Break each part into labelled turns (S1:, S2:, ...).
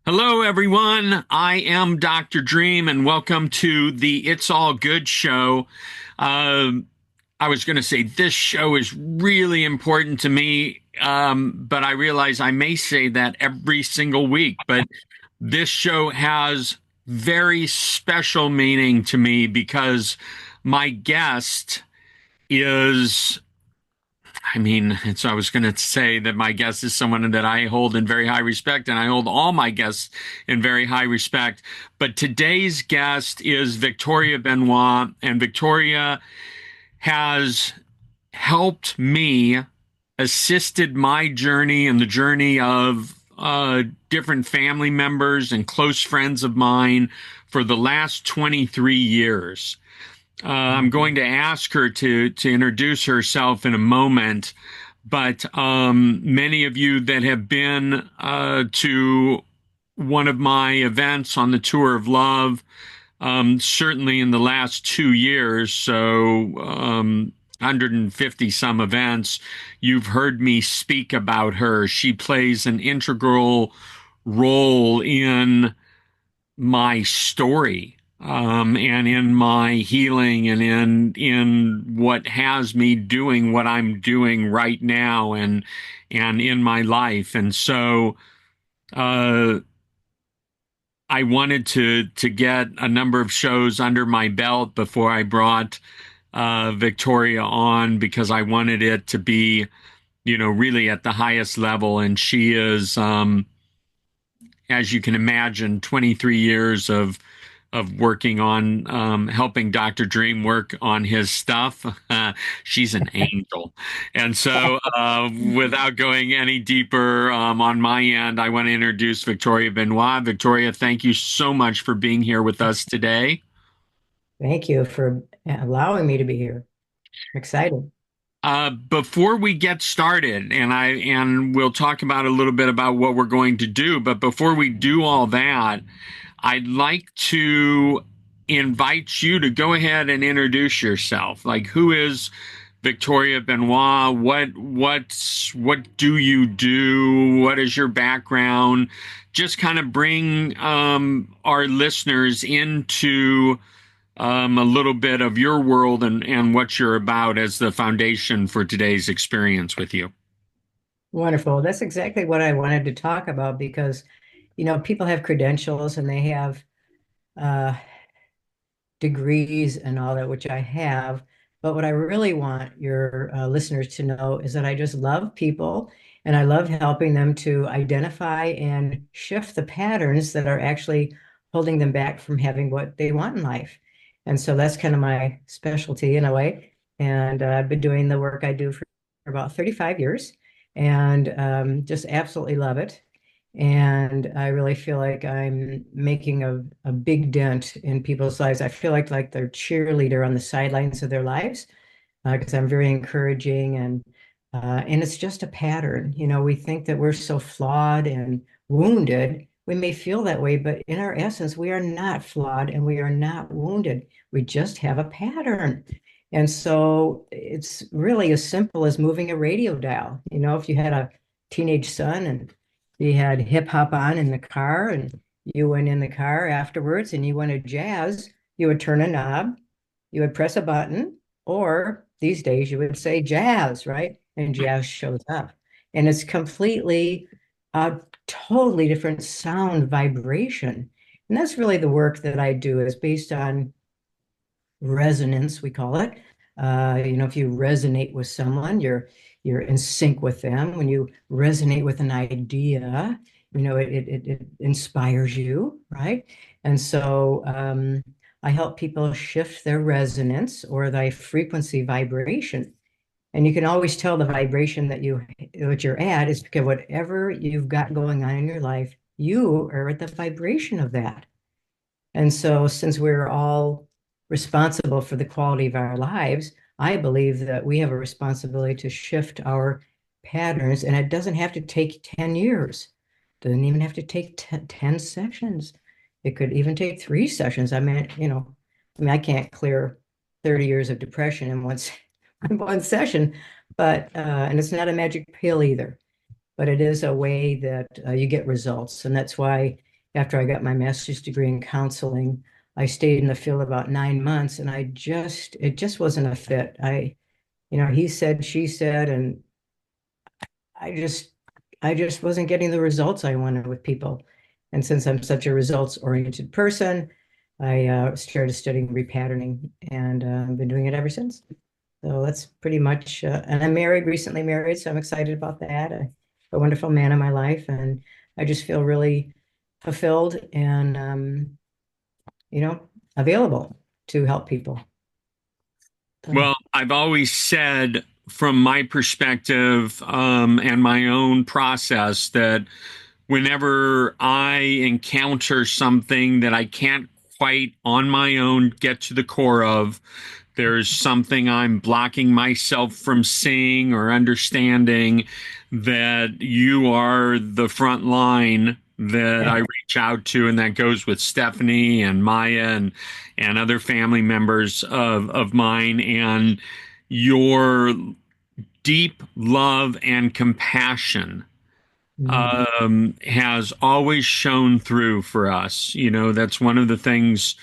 S1: Hello, everyone. I am Dr. Dream, and welcome to the It's All Good show. Um, I was going to say this show is really important to me, but I realize I may say that every single week. But this show has very special meaning to me because my guest is I was going to say that my guest is someone that I hold in very high respect, and I hold all my guests in very high respect. But today's guest is Victoria Benoit, and Victoria has helped me, assisted my journey and the journey of different family members and close friends of mine for the last 23 years. I'm going to ask her to introduce herself in a moment, but many of you that have been to one of my events on the Tour of Love, certainly in the last 2 years, so 150 some events, you've heard me speak about her. She plays an integral role in my story, and in my healing, and in what has me doing what I'm doing right now, and in my life. And so uh, I wanted to get a number of shows under my belt before I brought Victoria on, because I wanted it to be, really at the highest level. And she is, as you can imagine, 23 years of working on helping Dr. Dream work on his stuff. She's an angel. And so, without going any deeper on my end, I want to introduce Victoria Benoit. Victoria, thank you so much for being here with us today.
S2: Thank you for allowing me to be here. I'm excited.
S1: Before we get started, and we'll talk about a little bit about what we're going to do, but before we do all that, I'd like to invite you to go ahead and introduce yourself. Like, who is Victoria Benoit? What do you do? What is your background? Just kind of bring our listeners into a little bit of your world and what you're about as the foundation for today's experience with you.
S2: Wonderful. That's exactly what I wanted to talk about because, people have credentials and they have uh, degrees and all that, which I have. But what I really want your listeners to know is that I just love people and I love helping them to identify and shift the patterns that are actually holding them back from having what they want in life. And so that's kind of my specialty in a way. And I've been doing the work I do for about 35 years and just absolutely love it. And I really feel like I'm making a big dent in people's lives. I feel like they're cheerleader on the sidelines of their lives because I'm very encouraging and it's just a pattern. We think that we're so flawed and wounded. We may feel that way, but in our essence, we are not flawed and we are not wounded. We just have a pattern. And so it's really as simple as moving a radio dial. If you had a teenage son and he had hip hop on in the car and you went in the car afterwards and you wanted jazz, you would turn a knob, you would press a button, or these days you would say jazz, right? And jazz shows up. And it's completely a totally different sound vibration. And that's really the work that I do is based on resonance, we call it. If you resonate with someone, you're in sync with them. When you resonate with an idea, it inspires you, right? And so I help people shift their resonance or the frequency vibration. And you can always tell the vibration that what you're at is because whatever you've got going on in your life, you are at the vibration of that. And so, since we're all responsible for the quality of our lives, I believe that we have a responsibility to shift our patterns, and it doesn't have to take 10 years. Doesn't even have to take 10 sessions. It could even take 3 sessions. I can't clear 30 years of depression in in one session, but and it's not a magic pill either, but it is a way that you get results. And that's why after I got my master's degree in counseling, I stayed in the field about 9 months, and it just wasn't a fit. He said, she said, and I just, I just wasn't getting the results I wanted with people. And since I'm such a results-oriented person, I started studying repatterning, and I've been doing it ever since. So that's pretty much, and I'm married, recently married, so I'm excited about that. A wonderful man in my life, and I just feel really fulfilled and, you know, available to help people. So,
S1: Well, I've always said from my perspective, and my own process, that whenever I encounter something that I can't quite on my own get to the core of, there's something I'm blocking myself from seeing or understanding, that you are the front line that I reach out to, and that goes with Stephanie and Maya and other family members of mine. And your deep love and compassion
S2: mm,
S1: has always shown through for us. That's one of the things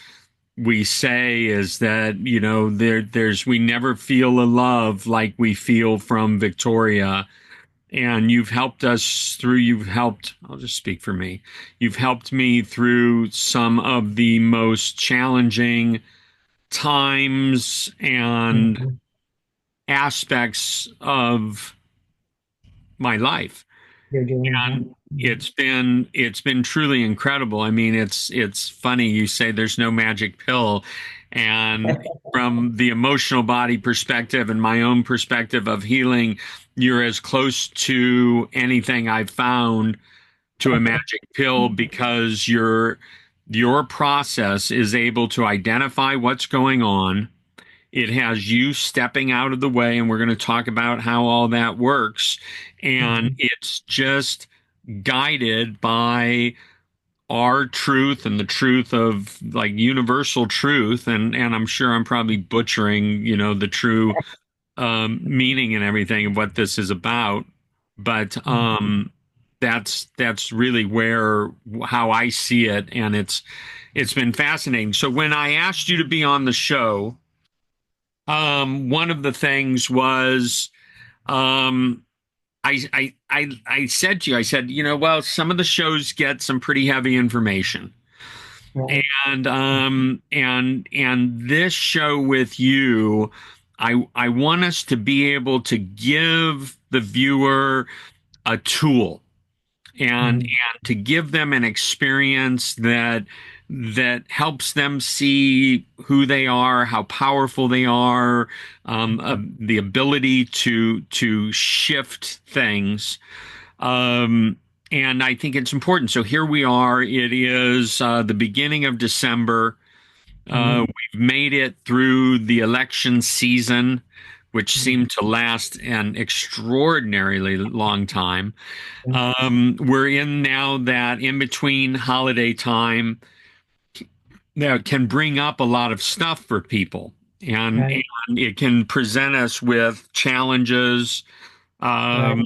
S1: we say, is that there's we never feel a love like we feel from Victoria. And I'll just speak for me. You've helped me through some of the most challenging times and
S2: mhm.
S1: aspects of my life.
S2: You're doing that.
S1: And it's been truly incredible. I mean, it's funny you say there's no magic pill, and from the emotional body perspective and my own perspective of healing, you're as close to anything I've found to a magic pill, because your process is able to identify what's going on. It has you stepping out of the way, and we're going to talk about how all that works. And
S2: Mhm.
S1: it's just guided by our truth and the truth of, like, universal truth. And I'm sure I'm probably butchering, the true meaning and everything of what this is about. But that's really where how I see it, and it's been fascinating. So when I asked you to be on the show, one of the things was, um, I said to you, I said, well, some of the shows get some pretty heavy information,
S2: Right.
S1: and this show with you, I want us to be able to give the viewer a tool,
S2: Mm,
S1: and to give them an experience that helps them see who they are, how powerful they are, the ability to shift things. Um, and I think it's important. So here we are. It is the beginning of December.
S2: mhm.
S1: We've made it through the election season, which
S2: Mhm.
S1: seemed to last an extraordinarily long time.
S2: Mhm.
S1: We're in now that in between holiday time that can bring up a lot of stuff for people,
S2: Right.
S1: and it can present us with challenges,
S2: Right.
S1: um,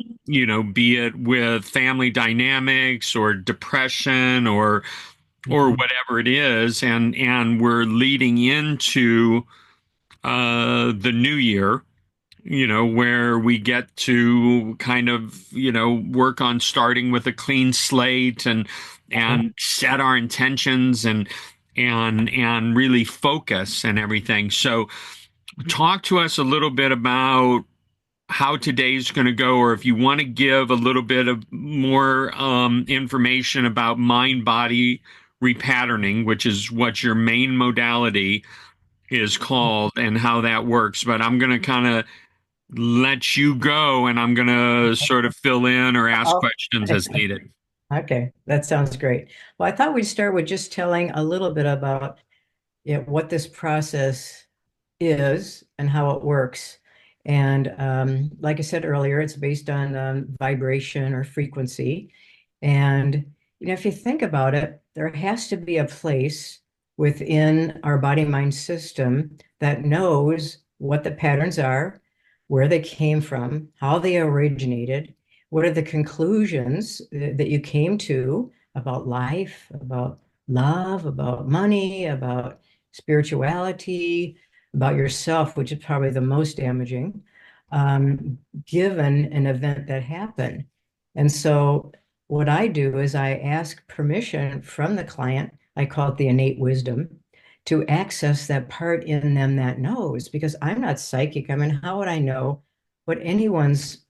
S1: be it with family dynamics or depression or
S2: Mhm.
S1: whatever it is. And we're leading into the new year, where we get to kind of, work on starting with a clean slate,
S2: Yeah.
S1: and set our intentions, and really focus and everything. So talk to us a little bit about how today's going to go, or if you want to give a little bit of more information about mind body repatterning, which is what your main modality is called, and how that works. But I'm going to kind of let you go, and I'm going to sort of fill in or ask
S2: Oh,
S1: questions as needed.
S2: okay. That sounds great. Well, I thought we'd start with just telling a little bit about what this process is and how it works. And like I said earlier, it's based on vibration or frequency. And if you think about it, there has to be a place within our body-mind system that knows what the patterns are, where they came from, how they originated, what are the conclusions that you came to about life, about love, about money, about spirituality, about yourself, which is probably the most damaging, given an event that happened. And so what I do is I ask permission from the client, I call it the innate wisdom, to access that part in them that knows, because I'm not psychic. I mean, how would I know what anyone's,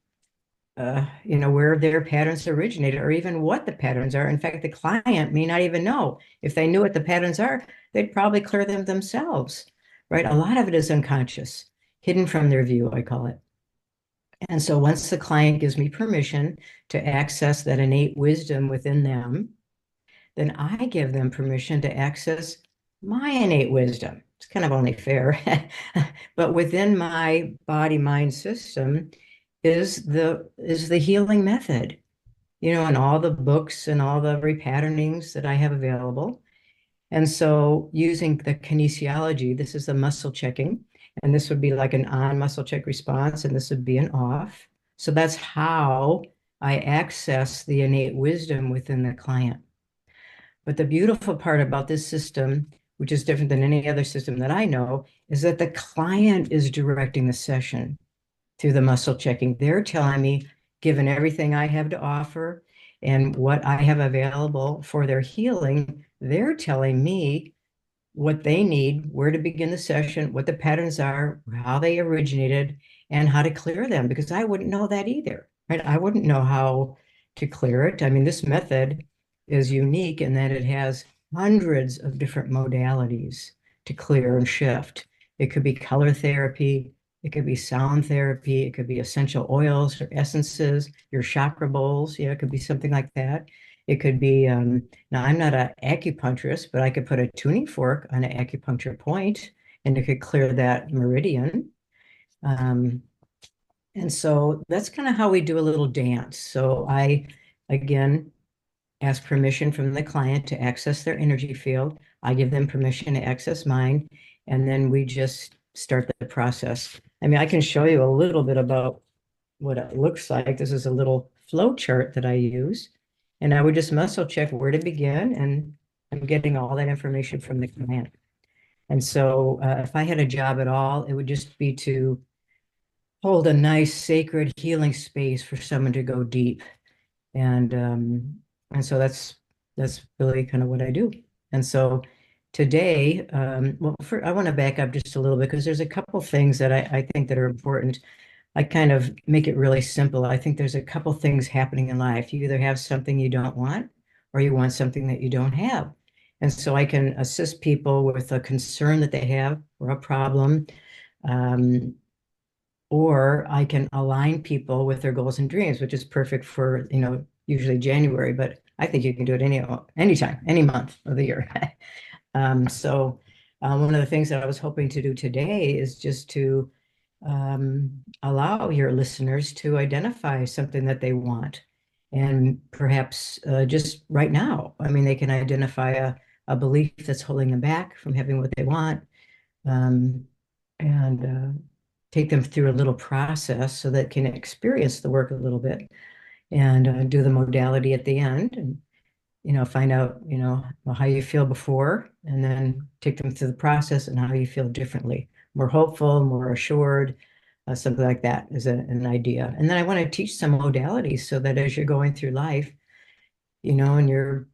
S2: where their patterns originated or even what the patterns are? In fact, the client may not even know. If they knew what the patterns are, they'd probably clear them themselves, right? A lot of it is unconscious, hidden from their view, I call it. And so once the client gives me permission to access that innate wisdom within them, then I give them permission to access my innate wisdom. It's kind of only fair. But within my body mind system is the healing method, and all the books and all the repatternings that I have available. And so using the kinesiology, this is the muscle checking, and this would be like an on muscle check response, and this would be an off. So that's how I access the innate wisdom within the client. But the beautiful part about this system, which is different than any other system that I know, is that the client is directing the session through the muscle checking. They're telling me, given everything I have to offer and what I have available for their healing, they're telling me what they need, where to begin the session, what the patterns are, how they originated, and how to clear them, because I wouldn't know that either, right? I wouldn't know how to clear it. I mean, this method is unique in that it has hundreds of different modalities to clear and shift. It could be color therapy, it could be sound therapy, it could be essential oils or essences, your chakra bowls, it could be something like that. It could be now, I'm not an acupuncturist, but I could put a tuning fork on an acupuncture point and it could clear that meridian. Um, and so that's kind of how we do a little dance. So I, again, ask permission from the client to access their energy field. I give them permission to access mine. And then we just start the process. I mean, I can show you a little bit about what it looks like. This is a little flow chart that I use. And I would just muscle check where to begin. And I'm getting all that information from the client. And so if I had a job at all, it would just be to hold a nice sacred healing space for someone to go deep. And so that's really kind of what I do. And so today, I want to back up just a little bit because there's a couple things that I think that are important. I kind of make it really simple. I think there's a couple things happening in life. You either have something you don't want, or you want something that you don't have. And so I can assist people with a concern that they have or a problem, um, or I can align people with their goals and dreams, which is perfect for, usually January, but I think you can do it anytime, any month of the year. One of the things that I was hoping to do today is just to allow your listeners to identify something that they want. And perhaps just right now, I mean, they can identify a belief that's holding them back from having what they want, um, and take them through a little process so that can experience the work a little bit and do the modality at the end. And find out, how you feel before, and then take them through the process and how you feel differently, more hopeful, more assured, something like that is an idea. And then I want to teach some modalities so that as you're going through life, and you're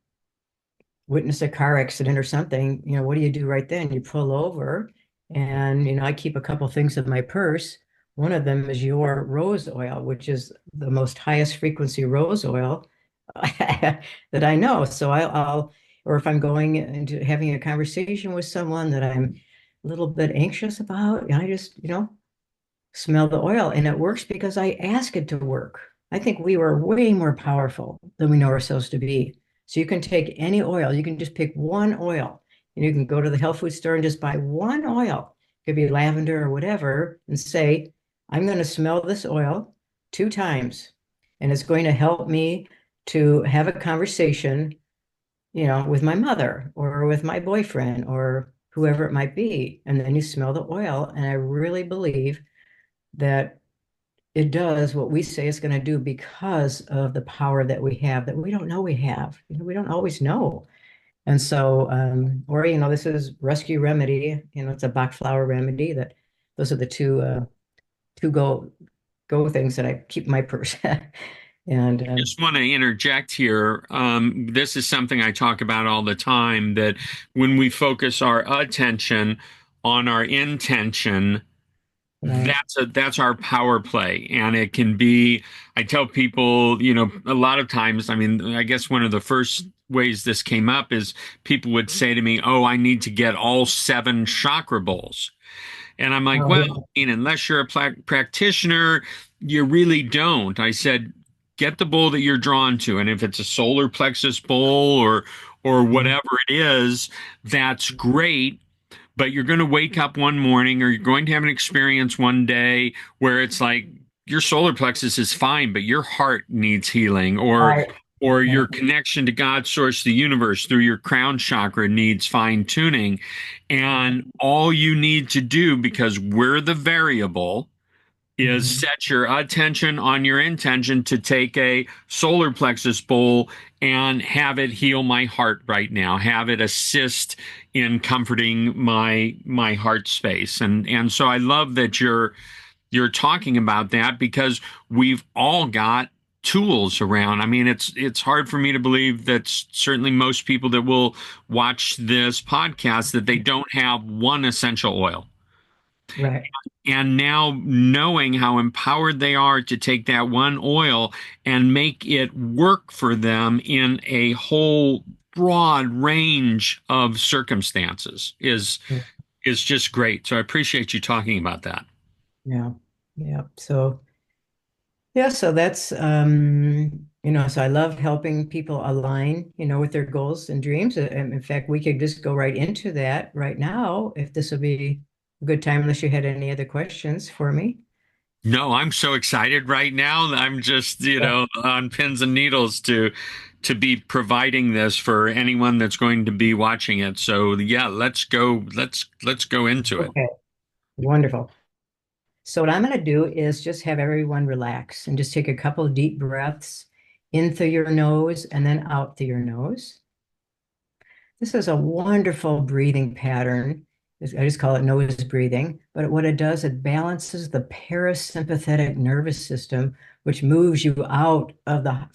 S2: witness a car accident or something, what do you do right then? You pull over and, I keep a couple things in my purse. One of them is your rose oil, which is the most highest frequency rose oil that I know. So or if I'm going into having a conversation with someone that I'm a little bit anxious about, I just, smell the oil, and it works because I ask it to work. I think we were way more powerful than we know ourselves to be. So you can take any oil, you can just pick one oil, and you can go to the health food store and just buy one oil. It could be lavender or whatever, and say, I'm going to smell this oil 2 times, and it's going to help me to have a conversation, with my mother or with my boyfriend or whoever it might be. And then you smell the oil, and I really believe that it does what we say it's going to do because of the power that we have that we don't know we have. We don't always know. And so, or, this is rescue remedy, it's a Bach flower remedy that those are the two go things that I keep in my purse. And
S1: Just want to interject here. This is something I talk about all the time, that when we focus our attention on our intention,
S2: right.
S1: that's our power play. And it can be, I tell people, a lot of times, I mean, I guess one of the first ways this came up is people would say to me, "Oh, I need to get all 7 chakra bowls." And I'm like,
S2: Oh,
S1: well,
S2: yeah.
S1: unless you're a practitioner, you really don't. I said, get the bowl that you're drawn to. And if it's a solar plexus bowl or
S2: Mhm.
S1: whatever it is, that's great. But you're going to wake up one morning, or you're going to have an experience one day where it's like your solar plexus is fine, but your heart needs healing,
S2: Right.
S1: or
S2: Right.
S1: your connection to God, source, the universe through your crown chakra needs fine tuning. And all you need to do, because we're the variable, is
S2: Mhm.
S1: set your attention on your intention to take a solar plexus bowl and have it heal my heart right now, have it assist in comforting my heart space. And so I love that you're talking about that, because we've all got tools around. I mean, it's hard for me to believe that certainly most people that will watch this podcast, that they don't have one essential oil.
S2: Right.
S1: And now, knowing how empowered they are to take that one oil and make it work for them in a whole broad range of circumstances is just great. So I appreciate you talking about that.
S2: Yeah. Yeah. So, yeah, so that's so I love helping people align, with their goals and dreams. In fact, we could just go right into that right now if this would be a good time, unless you had any other questions for me.
S1: No, I'm so excited right now. I'm just,
S2: Yeah.
S1: on pins and needles to be providing this for anyone that's going to be watching it. So yeah, let's go. Let's go into it.
S2: Okay. Wonderful. So what I'm going to do is just have everyone relax and just take a couple of deep breaths in through your nose and then out through your nose. This is a wonderful breathing pattern. I just call it nose breathing. But what it does, it balances the parasympathetic nervous system, which moves you out of the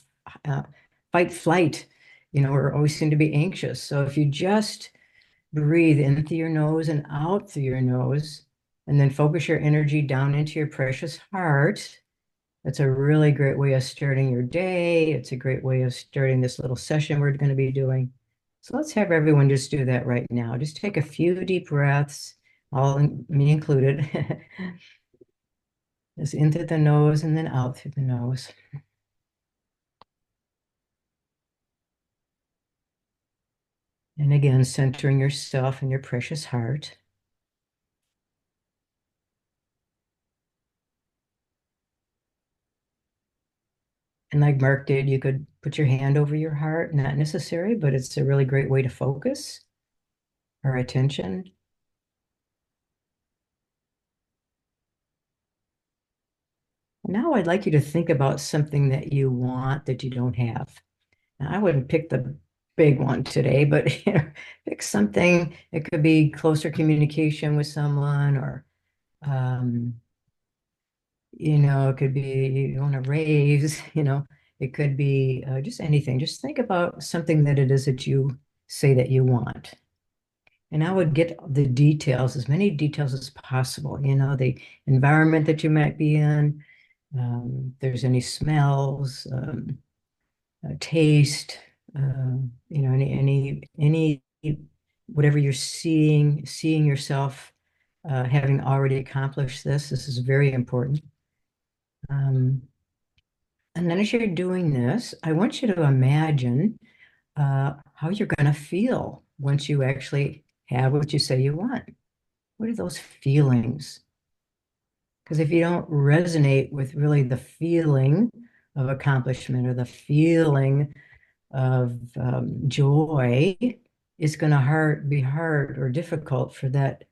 S2: uh, fight flight. We're always seem to be anxious. So if you just breathe in through your nose and out through your nose, and then focus your energy down into your precious heart. That's a really great way of starting your day. It's a great way of starting this little session we're going to be doing. So let's have everyone just do that right now. Just take a few deep breaths, me included. Just in through the nose and then out through the nose. And again, centering yourself and your precious heart. And like Mark did, you could put your hand over your heart, not necessary, but it's a really great way to focus our attention. Now I'd like you to think about something that you want that you don't have. Now, I wouldn't pick the big one today, but pick something. It could be closer communication with someone, or um, it could be you want to raise, it could be just anything. Just think about something that it is that you say that you want. And I would get the details, as many details as possible, the environment that you might be in, if there's any smells, taste, any whatever you're seeing yourself having already accomplished this. This is very important. Um, and then as you're doing this, I want you to imagine how you're going to feel once you actually have what you say you want. What are those feelings? Because if you don't resonate with really the feeling of accomplishment or the feeling of joy, it's going to be hard or difficult for that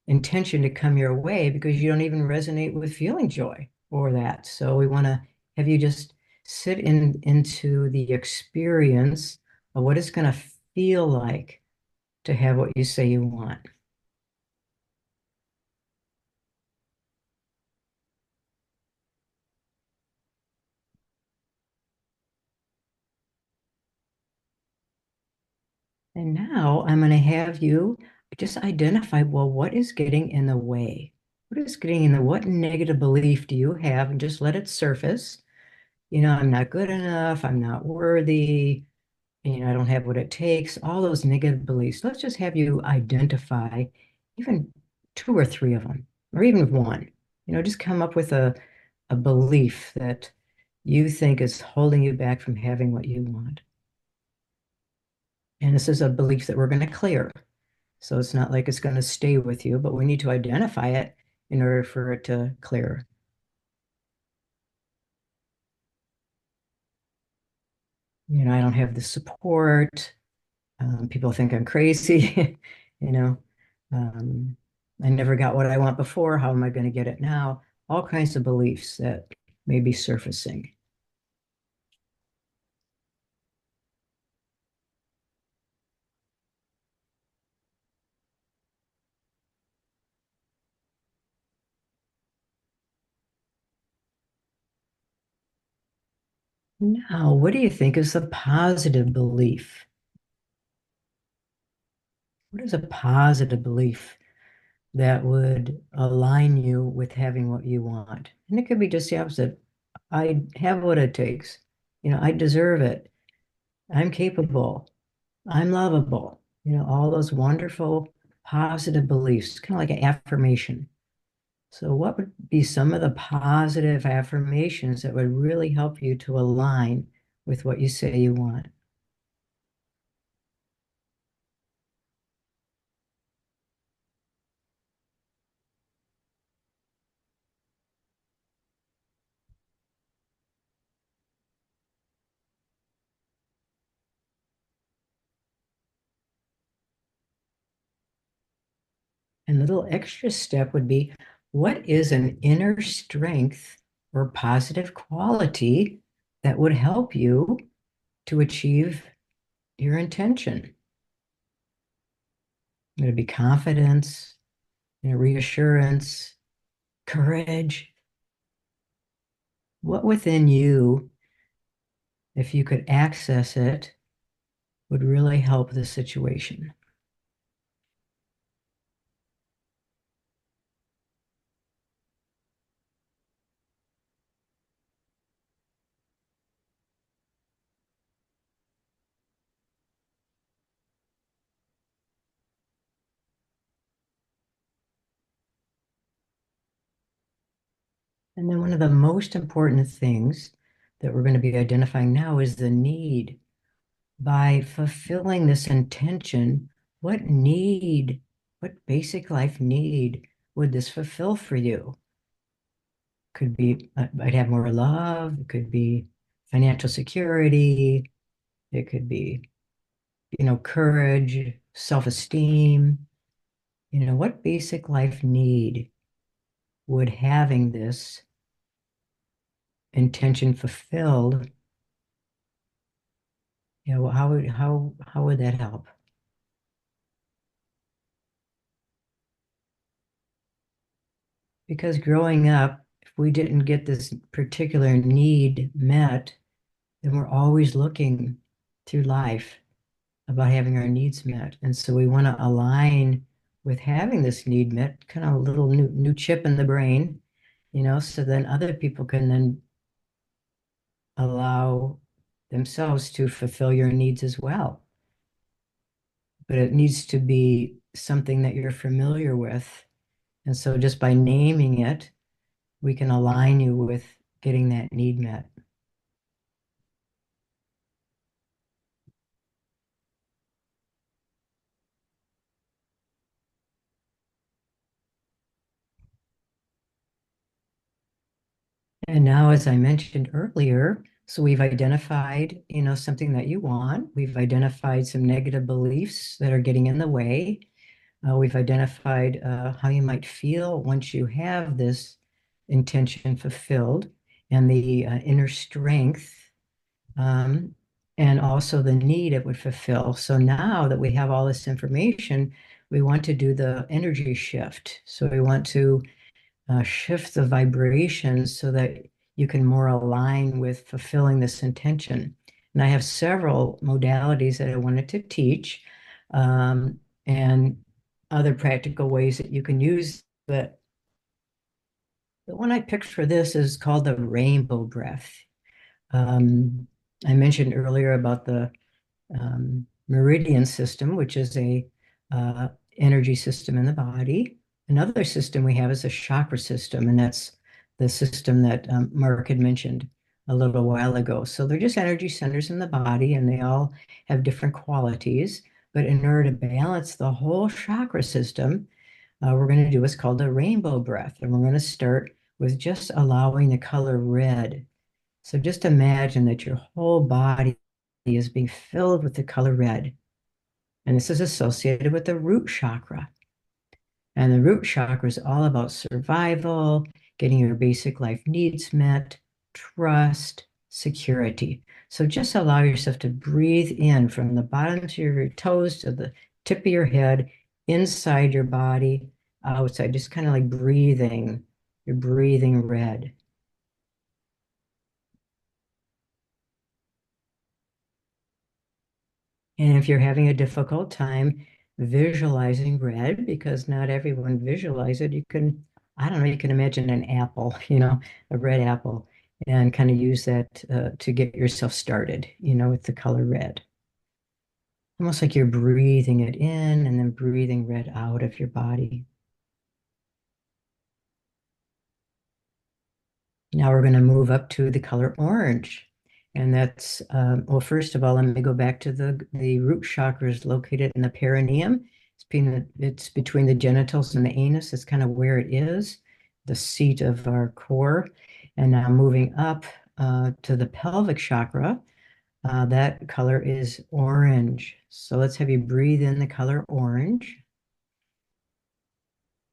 S2: intention to come your way because you don't even resonate with feeling joy or that. So we want to have you just sit into the experience of what it's going to feel like to have what you say you want. And now I'm going to have you just identify, well, what is getting in the way? What is getting in the, what negative belief do you have? And just let it surface. I'm not good enough. I'm not worthy. I don't have what it takes. All those negative beliefs. Let's just have you identify even two or three of them, or even one. Just come up with a belief that you think is holding you back from having what you want. And this is a belief that we're going to clear. So it's not like it's going to stay with you, but we need to identify it in order for it to clear. I don't have the support. People think I'm crazy. you know, um, I never got what I want before. How am I going to get it now? All kinds of beliefs that may be surfacing. Now, what do you think is a positive belief? What is a positive belief that would align you with having what you want? And it could be just the opposite. I have what it takes. I deserve it. I'm capable. I'm lovable. All those wonderful positive beliefs, kind of like an affirmation. So, what would be some of the positive affirmations that would really help you to align with what you say you want? And a little extra step would be, what is an inner strength or positive quality that would help you to achieve your intention? It'd be confidence, reassurance, courage. What within you, if you could access it, would really help the situation? And then one of the most important things that we're going to be identifying now is the need. By fulfilling this intention, what need, what basic life need would this fulfill for you? Could be, I'd have more love. It could be financial security. It could be, courage, self-esteem. What basic life need would having this intention fulfilled, how would that help? Because growing up, if we didn't get this particular need met, then we're always looking through life about having our needs met. And so we want to align with having this need met, kind of a little new chip in the brain, so then other people can then allow themselves to fulfill your needs as well. But it needs to be something that you're familiar with. And so just by naming it, we can align you with getting that need met. And now, as I mentioned earlier, so we've identified, something that you want. We've identified some negative beliefs that are getting in the way. We've identified how you might feel once you have this intention fulfilled and the inner strength, um, and also the need it would fulfill. So now that we have all this information, we want to do the energy shift. So we want to shift the vibrations so that you can more align with fulfilling this intention. And I have several modalities that I wanted to teach, and other practical ways that you can use. But the one I picked for this is called the rainbow breath. Um, I mentioned earlier about the meridian system, which is a energy system in the body. Another system we have is a chakra system, and that's the system that Mark had mentioned a little while ago. So they're just energy centers in the body, and they all have different qualities. But in order to balance the whole chakra system, we're going to do what's called a rainbow breath, and we're going to start with just allowing the color red. So just imagine that your whole body is being filled with the color red. And this is associated with the root chakra. And the root chakra is all about survival, getting your basic life needs met, trust, security. So just allow yourself to breathe in from the bottoms of your toes to the tip of your head, inside your body, outside, just kind of like breathing. You're breathing red. And if you're having a difficult time visualizing red, because not everyone visualize it, you can, I don't know, you can imagine an apple, a red apple, and kind of use that to get yourself started, with the color red. Almost like you're breathing it in and then breathing red out of your body. Now we're going to move up to the color orange. And that's, well, first of all, let me go back to the root chakra is located in the perineum. It's between the genitals and the anus. It's kind of where it is, the seat of our core. And now moving up to the pelvic chakra, that color is orange. So let's have you breathe in the color orange.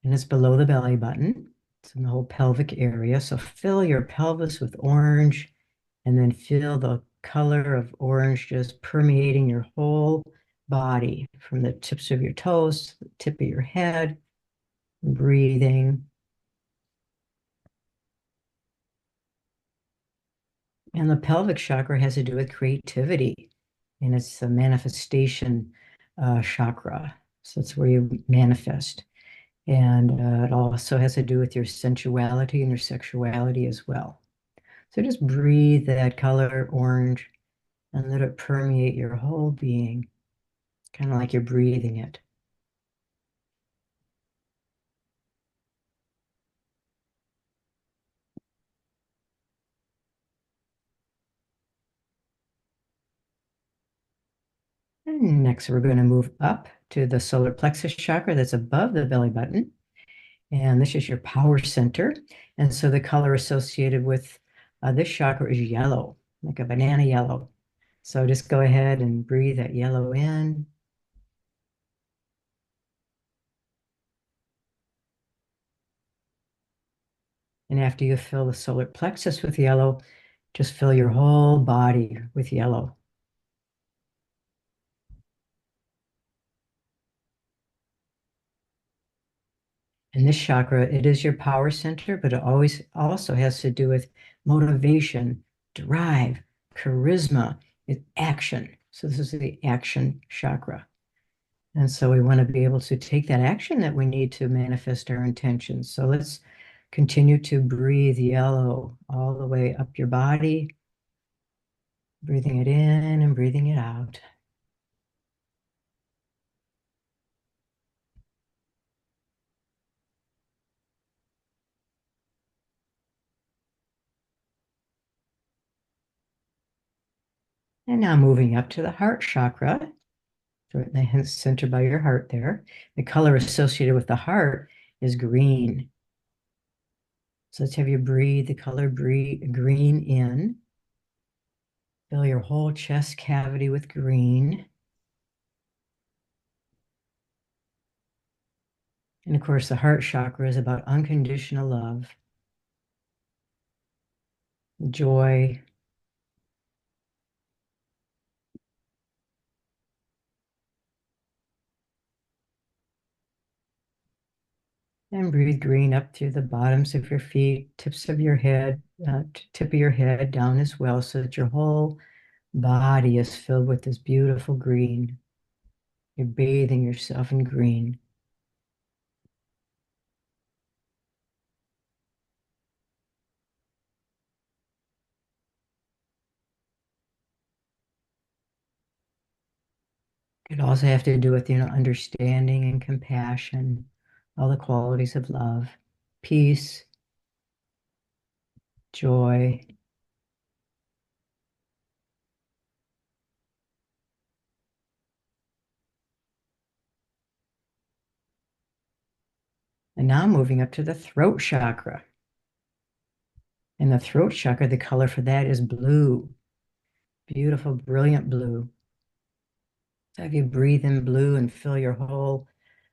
S2: And it's below the belly button. It's in the whole pelvic area. So fill your pelvis with orange and then feel the color of orange just permeating your whole body from the tips of your toes to the tip of your head, breathing. And the pelvic chakra has to do with creativity, and it's the manifestation chakra. So it's where you manifest. And it also has to do with your sensuality and your sexuality as well. So just breathe that color orange and let it permeate your whole being, kind of like you're breathing it. And next, we're going to move up to the solar plexus chakra that's above the belly button. And this is your power center. And so the color associated with this chakra is yellow, like a banana yellow. So just go ahead and breathe that yellow in. And after you fill the solar plexus with yellow, just fill your whole body with yellow. And this chakra, it is your power center, but it always also has to do with motivation, drive, charisma, action. So this is the action chakra. And so we want to be able to take that action that we need to manifest our intentions. So let's continue to breathe yellow all the way up your body, breathing it in and breathing it out. And now moving up to the heart chakra, so in the center by your heart there. The color associated with the heart is green. So let's have you breathe the color green in. Fill your whole chest cavity with green. And of course, the heart chakra is about unconditional love, joy. And breathe green up through the bottoms of your feet, tips of your head, tip of your head down as well, so that your whole body is filled with this beautiful green. You're bathing yourself in green. It also have to do with, understanding and compassion, all the qualities of love, peace, joy. And now moving up to the throat chakra. And the throat chakra, the color for that is blue. Beautiful, brilliant blue. So have you breathe in blue and fill your whole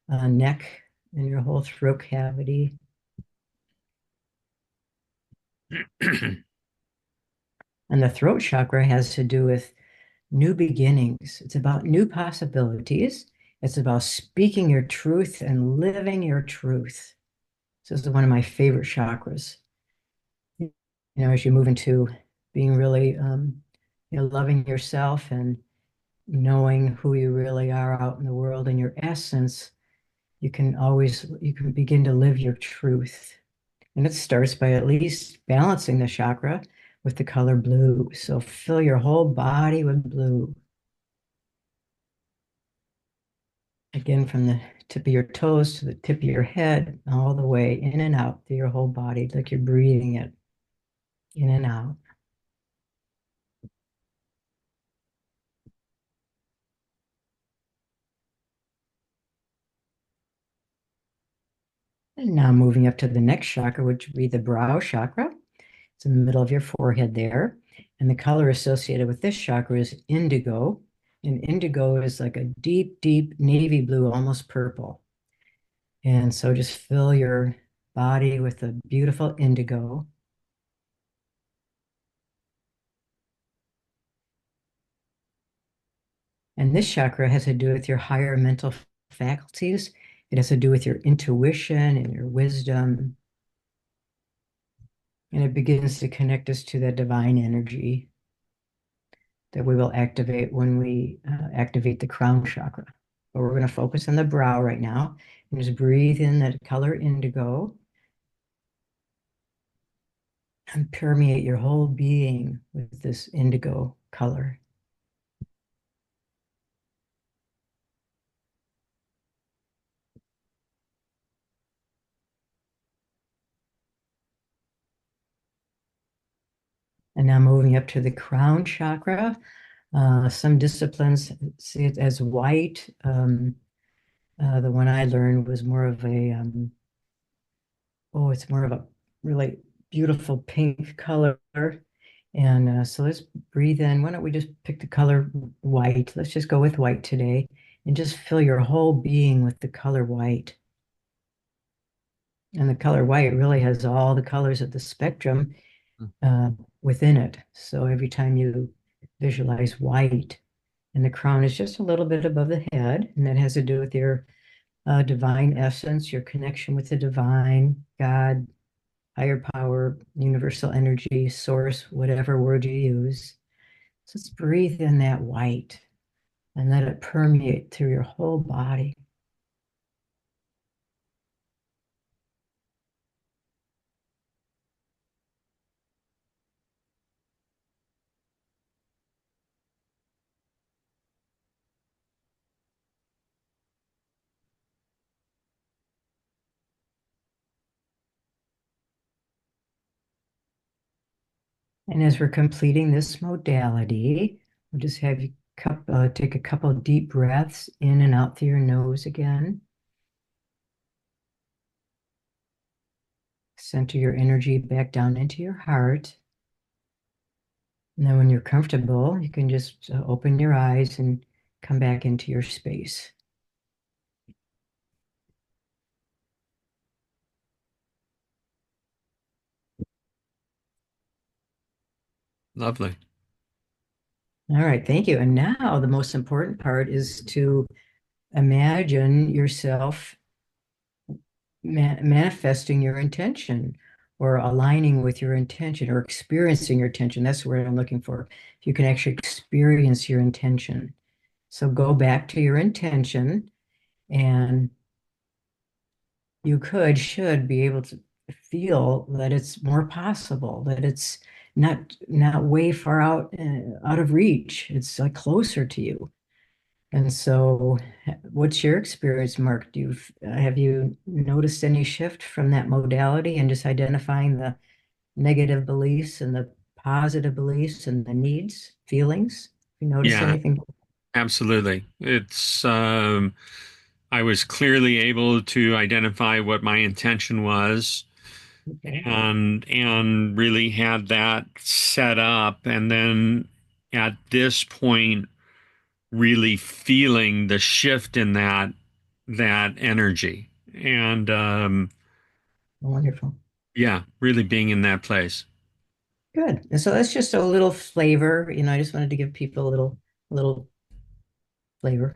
S2: neck and your whole throat cavity. And the throat chakra has to do with new beginnings. It's about new possibilities. It's about speaking your truth and living your truth. So this is one of my favorite chakras. As you move into being really, loving yourself and knowing who you really are out in the world and your essence, you can begin to live your truth. And it starts by at least balancing the chakra with the color blue. So fill your whole body with blue. Again, from the tip of your toes to the tip of your head, all the way in and out through your whole body, like you're breathing it in and out. And now moving up to the next chakra, which would be the brow chakra. It's in the middle of your forehead there. And the color associated with this chakra is indigo. And indigo is like a deep, deep navy blue, almost purple. And so just fill your body with a beautiful indigo. And this chakra has to do with your higher mental faculties. It has to do with your intuition and your wisdom. And it begins to connect us to that divine energy that we will activate when we activate the crown chakra. But we're going to focus on the brow right now and just breathe in that color indigo and permeate your whole being with this indigo color. And now moving up to the crown chakra. Some disciplines see it as white. The one I learned was more of it's more of a really beautiful pink color. And so let's breathe in. Why don't we just pick the color white? Let's just go with white today and just fill your whole being with the color white. And the color white really has all the colors of the spectrum uh, within it. So every time you visualize white, and the crown is just a little bit above the head, and that has to do with your divine essence, your connection with the divine, God, higher power, universal energy, source, whatever word you use. So let's breathe in that white and let it permeate through your whole body. And as we're completing this modality, we'll just have you take a couple of deep breaths in and out through your nose again. Center your energy back down into your heart. And then when you're comfortable, you can just open your eyes and come back into your space.
S1: Lovely.
S2: All right, thank you. And now the most important part is to imagine yourself manifesting your intention or aligning with your intention or experiencing your intention. That's the word I'm looking for. If you can actually experience your intention. So go back to your intention and you should be able to feel that it's more possible, that it's not way far out of reach. It's like closer to you. And so, what's your experience, Mark? Have you noticed any shift from that modality and just identifying the negative beliefs and the positive beliefs and the needs, feelings? You notice
S1: Yeah,
S2: anything?
S1: absolutely. I was clearly able to identify what my intention was
S2: Okay.
S1: and really had that set up. And then at this point, really feeling the shift in that energy. And
S2: Wonderful.
S1: yeah, really being in that place.
S2: Good. And so that's just a little flavor. I just wanted to give people a little flavor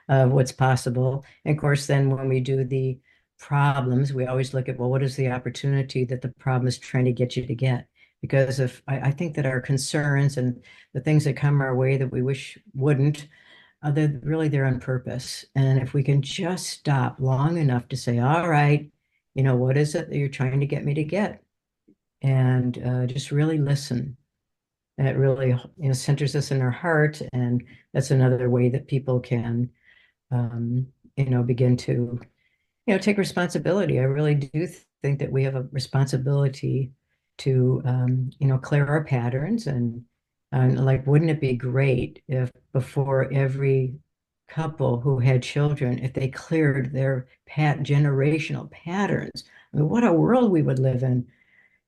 S2: of what's possible. And of course, then when we do the problems, we always look at, well, what is the opportunity that the problem is trying to get you to get? Because if I think that our concerns and the things that come our way that we wish wouldn't, they're really there on purpose. And if we can just stop long enough to say, all right, what is it that you're trying to get me to get? And just really listen. And it really, centers us in our heart. And that's another way that people can, begin to, take responsibility. I really do think that we have a responsibility to, clear our patterns. And like, wouldn't it be great if before every couple who had children, if they cleared their generational patterns? I mean, what a world we would live in,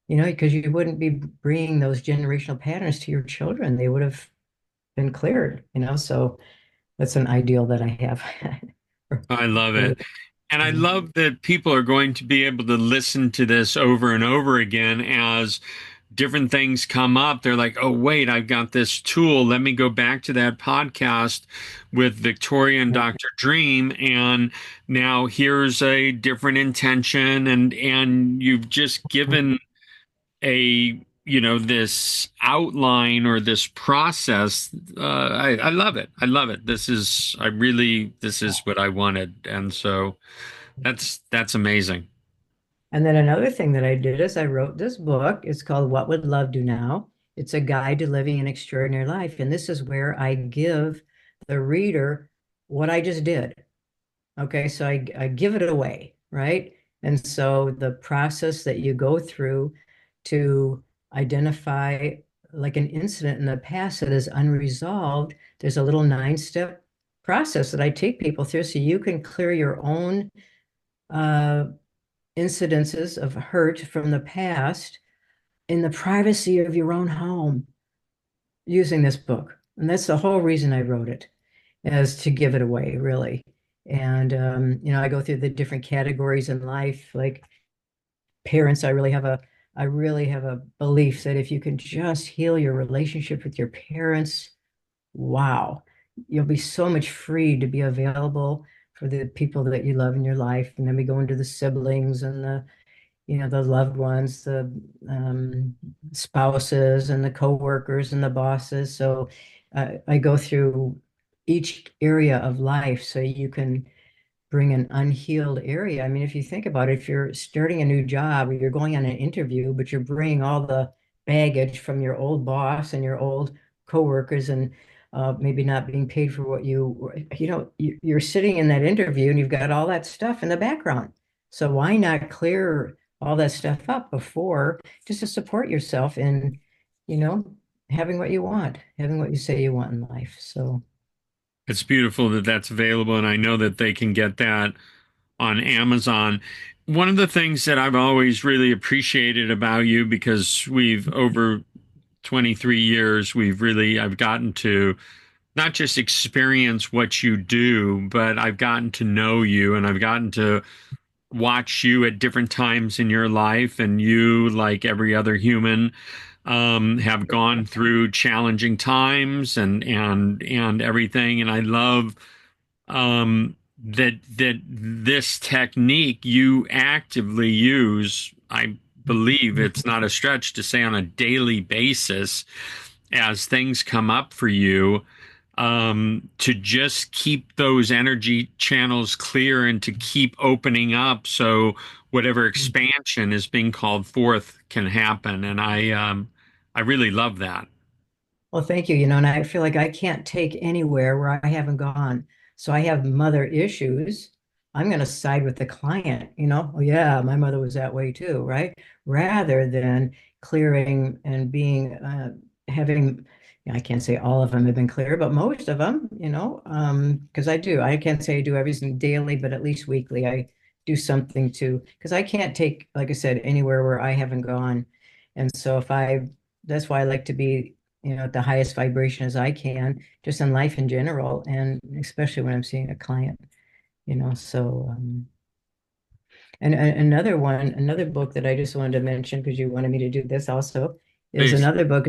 S2: because you wouldn't be bringing those generational patterns to your children. They would have been cleared. So that's an ideal that I have.
S1: I love
S2: For-
S1: it. And I love that people are going to be able to listen to this over and over again as different things come up. They're like, oh, wait, I've got this tool. Let me go back to that podcast with Victoria and Dr. Dream. And now here's a different intention. And you've just given this outline or this process. I love it. I love it. This is what I wanted. And so that's amazing.
S2: And then another thing that I did is I wrote this book. It's called What Would Love Do Now? It's a guide to living an extraordinary life. And this is where I give the reader what I just did. Okay, so I give it away, right? And so the process that you go through to identify like an incident in the past that is unresolved, there's a little 9-step process that I take people through so you can clear your own uh, incidences of hurt from the past in the privacy of your own home using this book. And that's the whole reason I wrote it, is to give it away, really. And I go through the different categories in life, like parents. I really have a belief that if you can just heal your relationship with your parents, wow, you'll be so much free to be available for the people that you love in your life. And then we go into the siblings and the loved ones, the spouses and the coworkers and the bosses. So I go through each area of life so you can bring an unhealed area. I mean, if you think about it, if you're starting a new job or you're going on an interview, but you're bringing all the baggage from your old boss and your old coworkers and maybe not being paid for what you're sitting in that interview and you've got all that stuff in the background. So why not clear all that stuff up before just to support yourself in, you know, having what you want, having what you say you want in life. So
S1: It's beautiful that that's available, and I know that they can get that on Amazon. one of the things that I've always really appreciated about you, because we've over 23 years, I've gotten to not just experience what you do, but I've gotten to know you and I've gotten to watch you at different times in your life. And you, like every other human, have gone through challenging times and everything. And I love that this technique you actively use. I believe it's not a stretch to say on a daily basis as things come up for you, to just keep those energy channels clear and to keep opening up so whatever expansion is being called forth can happen. And I really love that.
S2: Well, thank you. You know, and I feel like I can't take anywhere where I haven't gone. So I have mother issues. I'm going to side with the client, you know, oh, yeah, my mother was that way too, right? Rather than clearing and being, having, I can't say all of them have been clear, but most of them, you know, because I can't say I do everything daily, but at least weekly, I do something to, because I can't take, like I said, anywhere where I haven't gone. And so that's why I like to be, you know, at the highest vibration as I can, just in life in general, and especially when I'm seeing a client, you know. So, another book that I just wanted to mention because you wanted me to do this also is
S1: Please.
S2: another book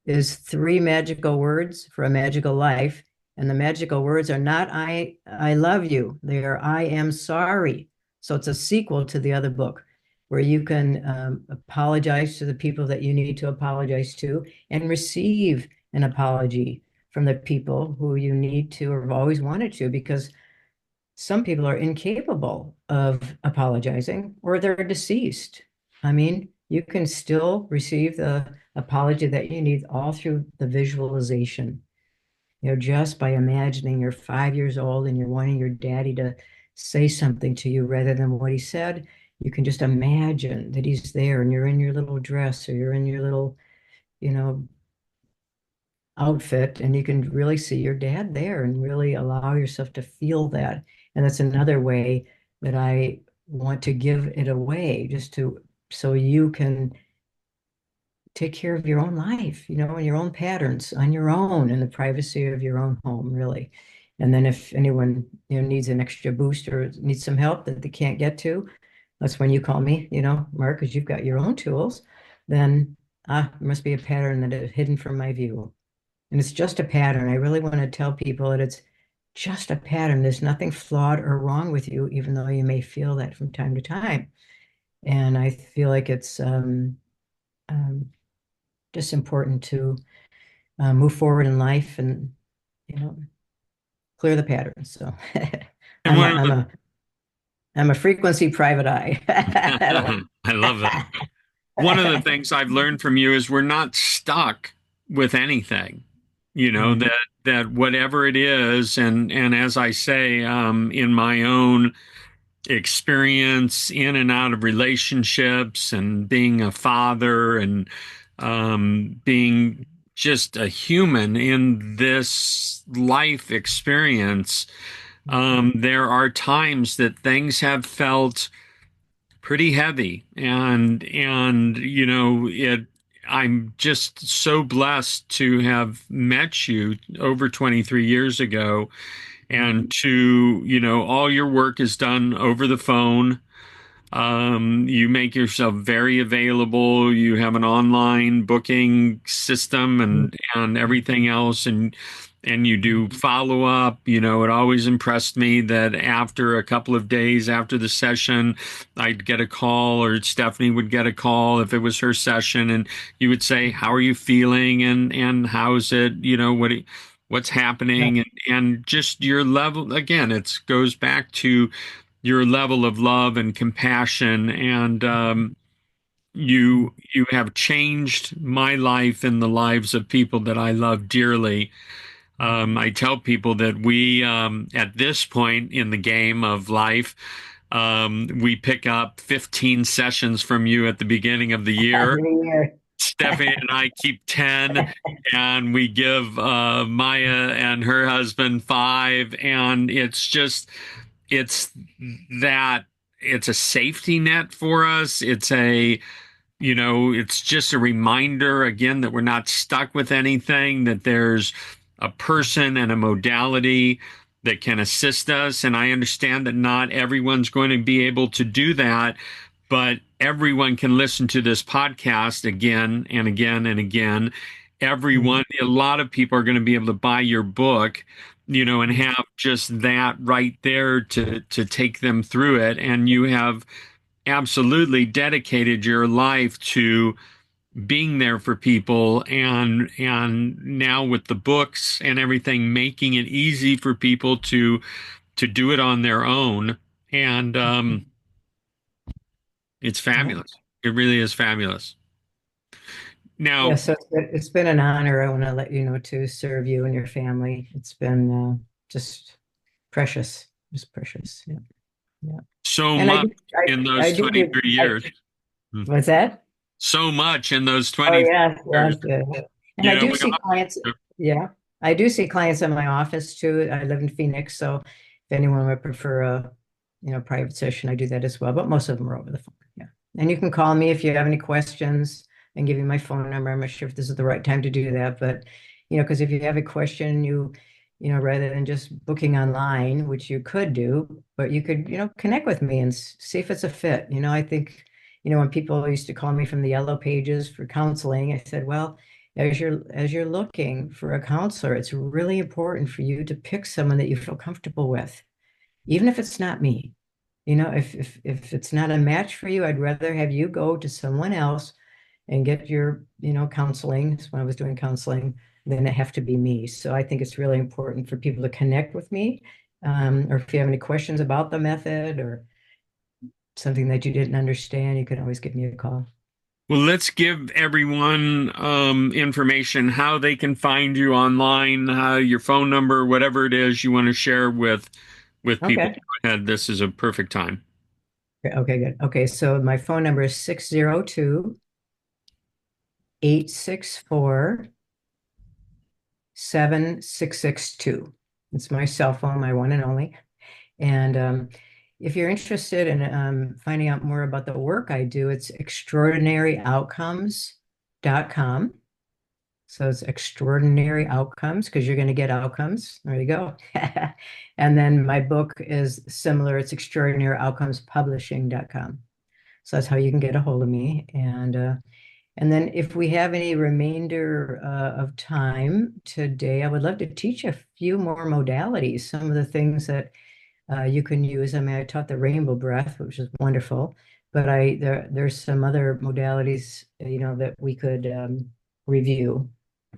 S2: is Three Magical Words for a Magical Life. And the magical words are not I love you. They are I am sorry. So it's a sequel to the other book where you can apologize to the people that you need to apologize to and receive an apology from the people who you need to or have always wanted to, because some people are incapable of apologizing or they're deceased. I mean, you can still receive the apology that you need all through the visualization. You know, just by imagining you're 5 years old and you're wanting your daddy to say something to you rather than what he said, you can just imagine that he's there and you're in your little dress or you're in your little, you know, outfit and you can really see your dad there and really allow yourself to feel that. And that's another way that I want to give it away, just to so you can take care of your own life, you know, and your own patterns on your own in the privacy of your own home, really. And then if anyone, you know, needs an extra boost or needs some help that they can't get to, that's when you call me, you know, Mark, because you've got your own tools, then there must be a pattern that is hidden from my view. And it's just a pattern. I really want to tell people that it's just a pattern. There's nothing flawed or wrong with you, even though you may feel that from time to time. And I feel like it's um, just important to move forward in life and, you know, clear the patterns. So
S1: And
S2: I'm a,
S1: one of
S2: I'm
S1: the
S2: a, I'm a frequency private eye. I don't
S1: I love that. One of the
S2: like.
S1: things I've learned from you is we're not stuck with anything. You know,
S2: Right.
S1: that whatever it is, and as I say, in my own experience in and out of relationships and being a father and being just a human in this life experience, there are times that things have felt pretty heavy, and you know it. I'm just so blessed to have met you over 23 years ago, and to, you know, all your work is done over the phone. You make yourself very available. You have an online booking system and everything else, and you do follow up. You know, it always impressed me that after a couple of days after the session, I'd get a call, or Stephanie would get a call if it was her session, and you would say, "How are you feeling?" and "How's it? You know, what's happening?" And just your level again. It goes back to your level of love and compassion, and you have changed my life and the lives of people that I love dearly. I tell people that we, at this point in the game of life, we pick up 15 sessions from you at the beginning of the year.
S2: Every year.
S1: Stephanie and I keep 10, and we give Maya and her husband 5, and it's just it's that it's a safety net for us. It's just a reminder again that we're not stuck with anything, that there's a person and a modality that can assist us. And I understand that not everyone's going to be able to do that, but everyone can listen to this podcast again and again and again.
S2: Mhm.
S1: A lot of people are going to be able to buy your book, and have just that right there to take them through it. And you have absolutely dedicated your life to being there for people, and now with the books and everything, making it easy for people to do it on their own. And it's
S2: Yeah.
S1: fabulous. It really is fabulous.
S2: Yeah,
S1: Now,
S2: so it's been an honor. I want to let you know to serve you and your family. It's been just precious, just precious. Yeah, yeah.
S1: so
S2: And I
S1: much
S2: do,
S1: in
S2: I
S1: those
S2: do,
S1: 23
S2: I,
S1: years. Hmm.
S2: what's that?
S1: So much in those
S2: Oh
S1: 23
S2: yes,
S1: years.
S2: yes, yes. And I do
S1: We
S2: see clients.
S1: got
S2: Yeah, I do see clients in my office too. I live in Phoenix, so if anyone would prefer a, private session, I do that as well. But most of them are over the phone. Yeah, and you can call me if you have any questions and give you my phone number. I'm not sure if this is the right time to do that, but because if you have a question, rather than just booking online, which you could do, but you could, connect with me and see if it's a fit. I think when people used to call me from the yellow pages for counseling, I said, well, as you're looking for a counselor, it's really important for you to pick someone that you feel comfortable with, even if it's not me. If it's not a match for you, I'd rather have you go to someone else and get your, counseling. That's when I was doing counseling, than it have to be me. So I think it's really important for people to connect with me. Or if you have any questions about the method or something that you didn't understand, you can always give me a call.
S1: Well, let's give everyone information how they can find you online, your phone number, whatever it is you want to share with people.
S2: Okay.
S1: Go ahead. This is a perfect time.
S2: Okay, good. Okay, so my phone number is 602-864-7662. It's my cell phone, my one and only. And if you're interested in finding out more about the work I do, it's extraordinaryoutcomes.com. So it's extraordinary outcomes because you're going to get outcomes. There you go. And then my book is similar. It's extraordinaryoutcomespublishing.com. So that's how you can get a hold of me. And then if we have any remainder of time today, I would love to teach a few more modalities, some of the things that you can use. I mean, I taught the rainbow breath, which is wonderful, but there's some other modalities, that we could review.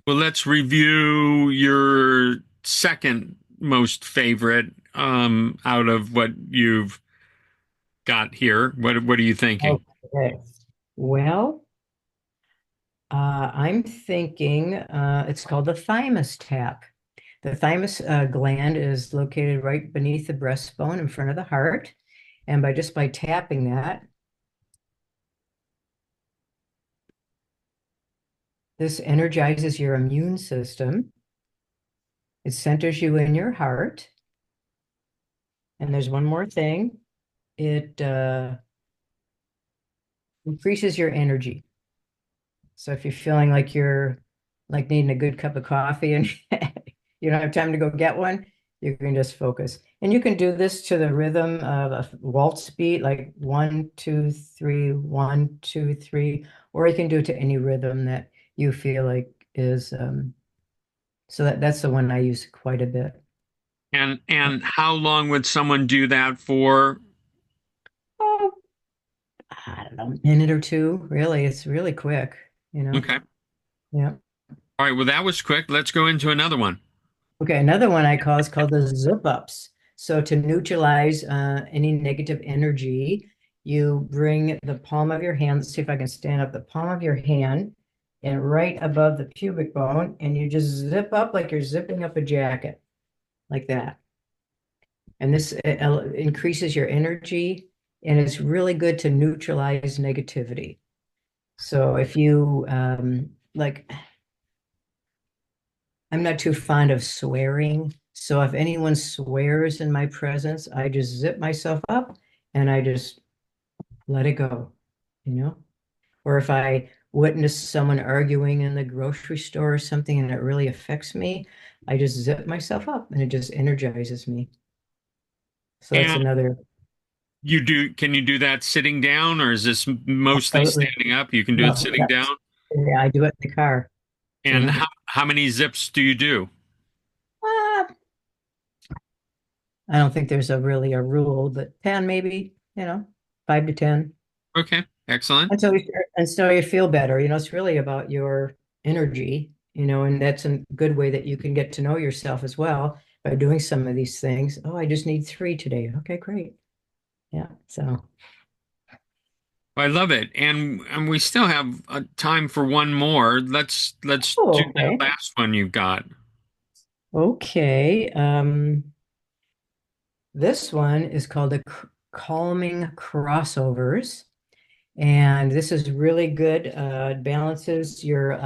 S1: Well, let's review your second most favorite out of what you've got here. What are you thinking?
S2: Okay. Well, I'm thinking it's called the thymus tap. The thymus gland is located right beneath the breastbone in front of the heart. And by tapping that, this energizes your immune system. It centers you in your heart. And there's one more thing. It increases your energy. So if you're feeling like you're like needing a good cup of coffee and you don't have time to go get one, you can just focus. And you can do this to the rhythm of a waltz beat, like 1, 2, 3, 1, 2, 3, or you can do it to any rhythm that you feel like is so that's the one I use quite a bit.
S1: And how long would someone do that for?
S2: Oh, I don't know, a minute or two, really. It's really quick, you know.
S1: Okay.
S2: Yeah.
S1: All right. Well, that was quick. Let's go into another one.
S2: Okay, another one I call is called the zip ups. So to neutralize any negative energy, you bring the palm of your hand. Let's see if I can stand up the palm of your hand and right above the pubic bone, and you just zip up like you're zipping up a jacket, like that. And this increases your energy, and it's really good to neutralize negativity. So if you like I'm not too fond of swearing. So if anyone swears in my presence, I just zip myself up and I just let it go, you know? Or if I witness someone arguing in the grocery store or something and it really affects me, I just zip myself up and it just energizes me. So that's
S1: And
S2: another,
S1: can you do that sitting down, or is this mostly
S2: absolutely.
S1: standing up? You can do it
S2: No,
S1: sitting down.
S2: yeah, I do it in the car, you
S1: And
S2: know.
S1: how many zips do you do?
S2: Ah, I don't think there's a really a rule, but 10 maybe, 5 to 10.
S1: Okay, excellent.
S2: Until you feel better. It's really about your energy, and that's a good way that you can get to know yourself as well by doing some of these things. Oh, I just need 3 today. Okay, great. Yeah. So,
S1: I love it, and we still have time for one more. Let's do
S2: oh,
S1: that
S2: okay.
S1: last one you've got.
S2: Okay. This one is called the calming crossovers. And this is really good. It balances your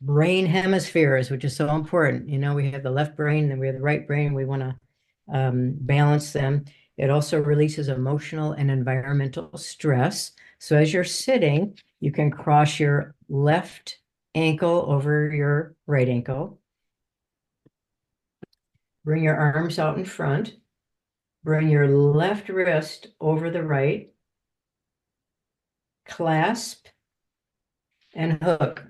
S2: brain hemispheres, which is so important. We have the left brain, then we have the right brain. We want to balance them. It also releases emotional and environmental stress. So as you're sitting, you can cross your left ankle over your right ankle. Bring your arms out in front. Bring your left wrist over the right. Clasp and hook.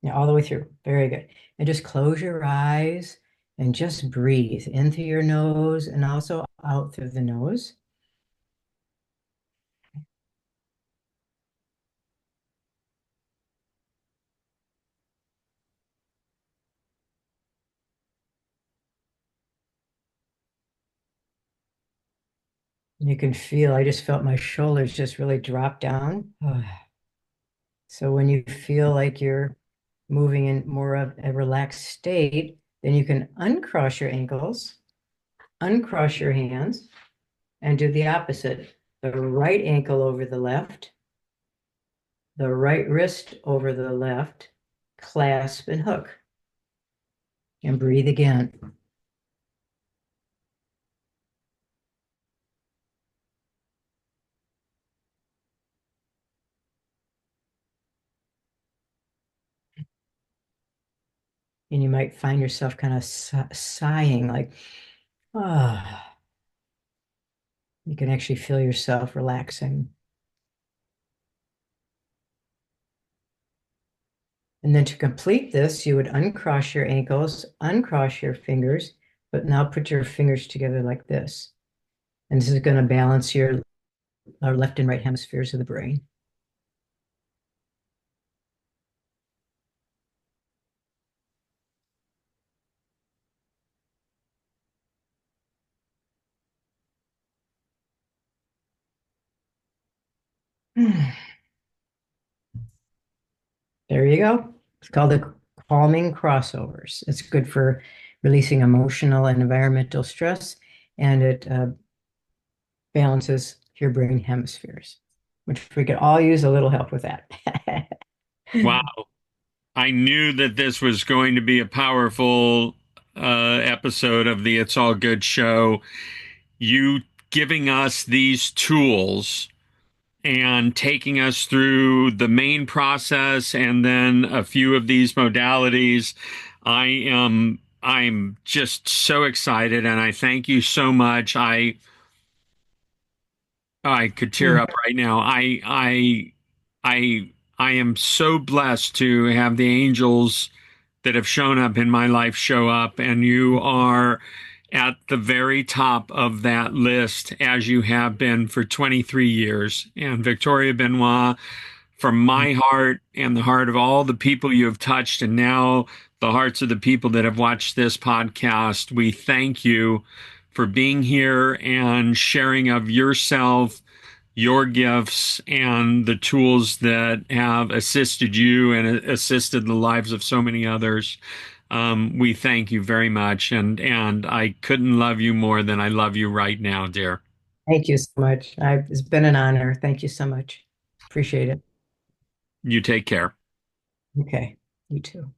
S2: Yeah, all the way through. Very good. And just close your eyes and just breathe in through your nose and also out through the nose. And you can feel, I just felt my shoulders just really drop down. So when you feel like you're moving in more of a relaxed state, then you can uncross your ankles, uncross your hands, and do the opposite. The right ankle over the left, the right wrist over the left, clasp and hook, and breathe again. And you might find yourself kind of sighing, like, ah, you can actually feel yourself relaxing. And then to complete this, you would uncross your ankles, uncross your fingers, but now put your fingers together like this. And this is going to balance your left and right hemispheres of the brain. There you go. It's called the calming crossovers. It's good for releasing emotional and environmental stress, and it balances your brain hemispheres, which we could all use a little help with that.
S1: Wow, I knew that this was going to be a powerful episode of the It's All Good show. You giving us these tools and taking us through the main process and then a few of these modalities. I'm just so excited, and I thank you so much. I could tear up right now. I am so blessed to have the angels that have shown up in my life show up, and you are at the very top of that list as you have been for 23 years. And Victoria Benoit, from my heart and the heart of all the people you have touched, and now the hearts of the people that have watched this podcast, we thank you for being here and sharing of yourself, your gifts, and the tools that have assisted you and assisted the lives of so many others. We thank you very much, and I couldn't love you more than I love you right now, dear.
S2: Thank you so much. It's been an honor. Thank you so much. Appreciate it.
S1: You take care.
S2: Okay. You too.